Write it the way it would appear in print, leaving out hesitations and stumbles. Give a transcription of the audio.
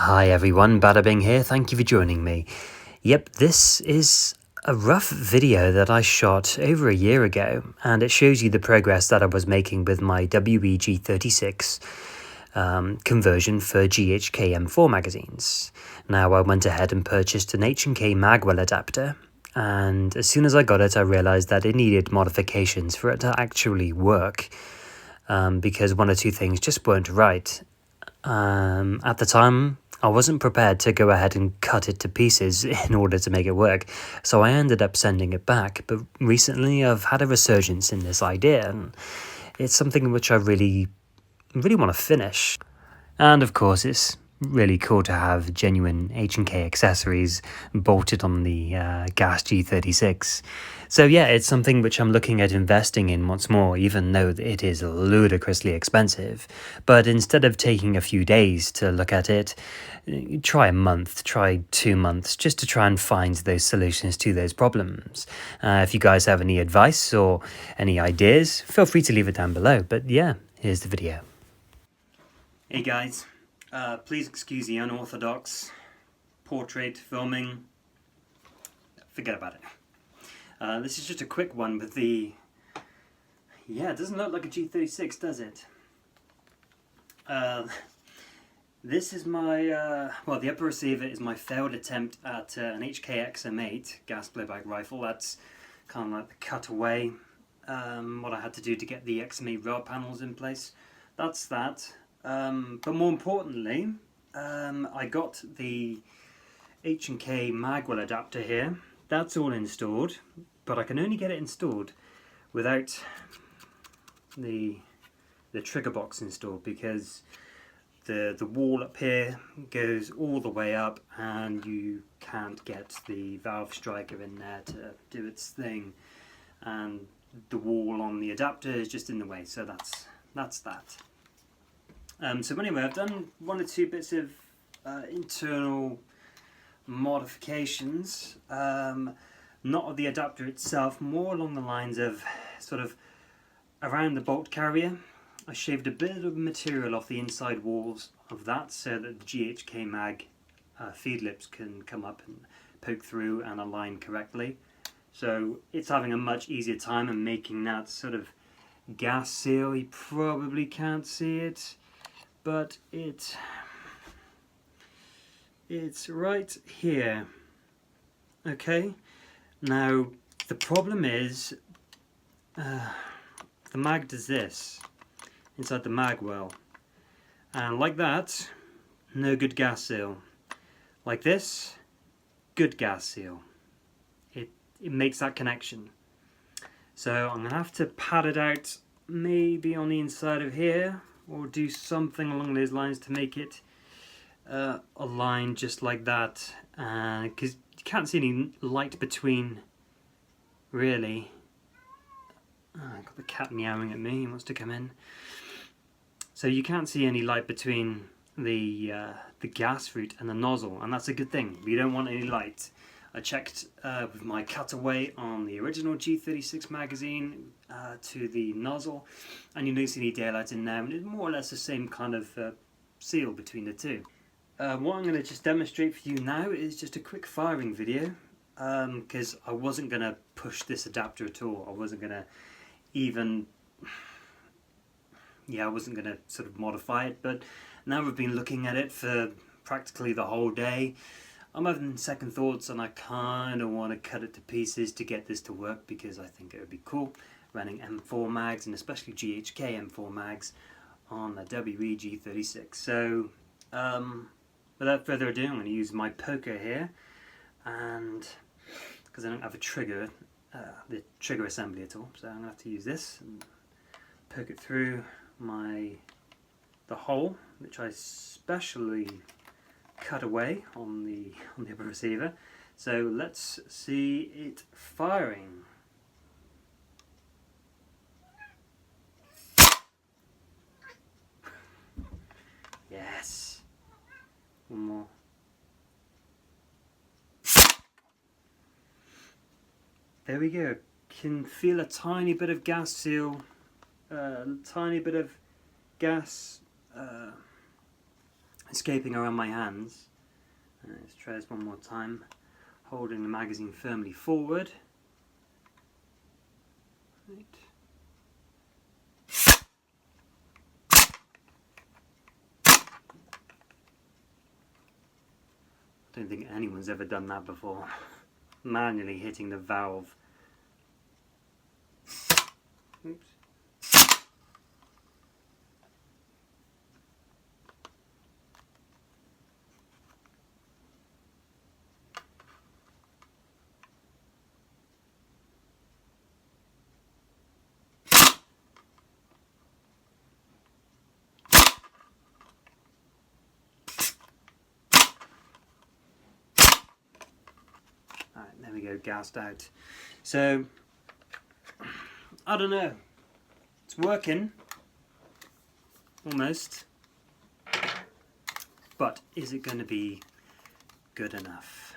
Hi everyone, Bada Bing here, thank you for joining me. Yep, this is a rough video that I shot over a year ago, and it shows you the progress that I was making with my WE G36 conversion for GHK M4 magazines. Now I went ahead and purchased an H&K Magwell adapter, and as soon as I got it I realised that it needed modifications for it to actually work, because one or two things just weren't right. At the time, I wasn't prepared to go ahead and cut it to pieces in order to make it work, so I ended up sending it back. But recently I've had a resurgence in this idea, and it's something which I really want to finish. And of course it's really cool to have genuine H&K accessories bolted on the gas G36. So yeah, it's something which I'm looking at investing in once more, even though it is ludicrously expensive. But instead of taking a few days to look at it, try a month, try 2 months, just to try and find those solutions to those problems. If you guys have any advice or any ideas, feel free to leave it down below. But yeah, here's the video. Hey guys, please excuse the unorthodox portrait filming. Forget about it. This is just a quick one with the... Yeah, it doesn't look like a G36, does it? This is my... well, the upper receiver is my failed attempt at an HK XM8 gas blowback rifle. That's kind of like the cutaway, what I had to do to get the XM8 rail panels in place. That's that. But more importantly, I got the H&K Magwell adapter here. That's all installed, but I can only get it installed without the trigger box installed, because the wall up here goes all the way up and you can't get the valve striker in there to do its thing, and the wall on the adapter is just in the way, so that's that. So anyway, I've done 1 or 2 bits of internal modifications, not of the adapter itself, more along the lines of sort of around the bolt carrier. I shaved a bit of material off the inside walls of that so that the GHK mag feed lips can come up and poke through and align correctly. So it's having a much easier time in making that sort of gas seal. You probably can't see it, but it's right here. Okay, now the problem is the mag does this inside the Magwell, and like that, no good gas seal. Like this, good gas seal. It makes that connection. So I'm gonna have to pad it out, maybe on the inside of here, or do something along those lines to make it align just like that, because you can't see any light between, really. I've got the cat meowing at me, he wants to come in. So you can't see any light between the gas route and the nozzle, and that's a good thing. We don't want any light. I checked with my cutaway on the original G36 magazine to the nozzle, and you don't see any daylight in there, and it's more or less the same kind of seal between the two. What I'm going to just demonstrate for you now is just a quick firing video, because I wasn't going to push this adapter at all. I wasn't going to even... yeah, I wasn't going to sort of modify it, but now we've been looking at it for practically the whole day. I'm having second thoughts, and I kind of want to cut it to pieces to get this to work, because I think it would be cool running M4 mags, and especially GHK M4 mags on the WE G36. So without further ado, I'm going to use my poker here, and because I don't have a trigger, the trigger assembly at all, so I'm going to have to use this and poke it through the hole, which I specially cut away on the upper receiver. So let's see it firing. Yes. One more. There we go. Can feel a tiny bit of gas seal, tiny bit of gas escaping around my hands. Let's try this one more time, holding the magazine firmly forward. Right. I don't think anyone's ever done that before. Manually hitting the valve. Oops. Alright, there we go, gassed out. So, I don't know. It's working. Almost. But is it going to be good enough?